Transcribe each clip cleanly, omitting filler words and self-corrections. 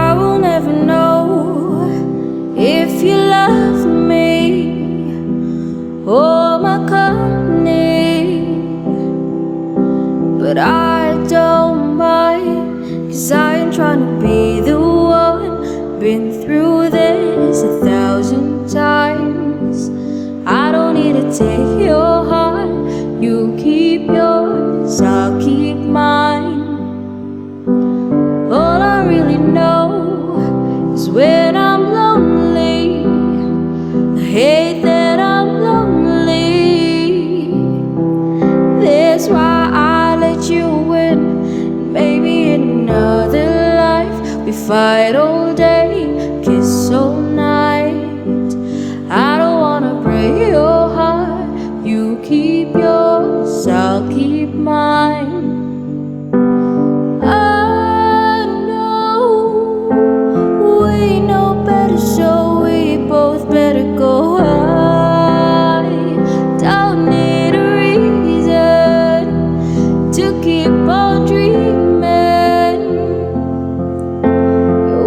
I will never know if you love me or my company, but I don't mind, 'cause I ain't trying to be the one. Been through this 1,000 times. I don't need to take your heart. You keep yours, I'll keep mine. All I really know is when I'm lonely, I hate that I'm lonely. That's why I let you win. Maybe in another life we fight all day, kiss all night. I don't wanna break your heart. You keep yours, I'll keep mine. I know we know better, so we both better go. I don't need a reason to keep on dreaming.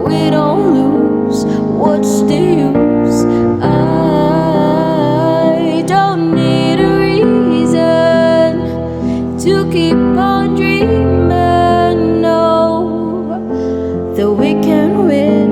We don't lose, what's the use? I don't need a reason to keep on dreaming. Know that we can win.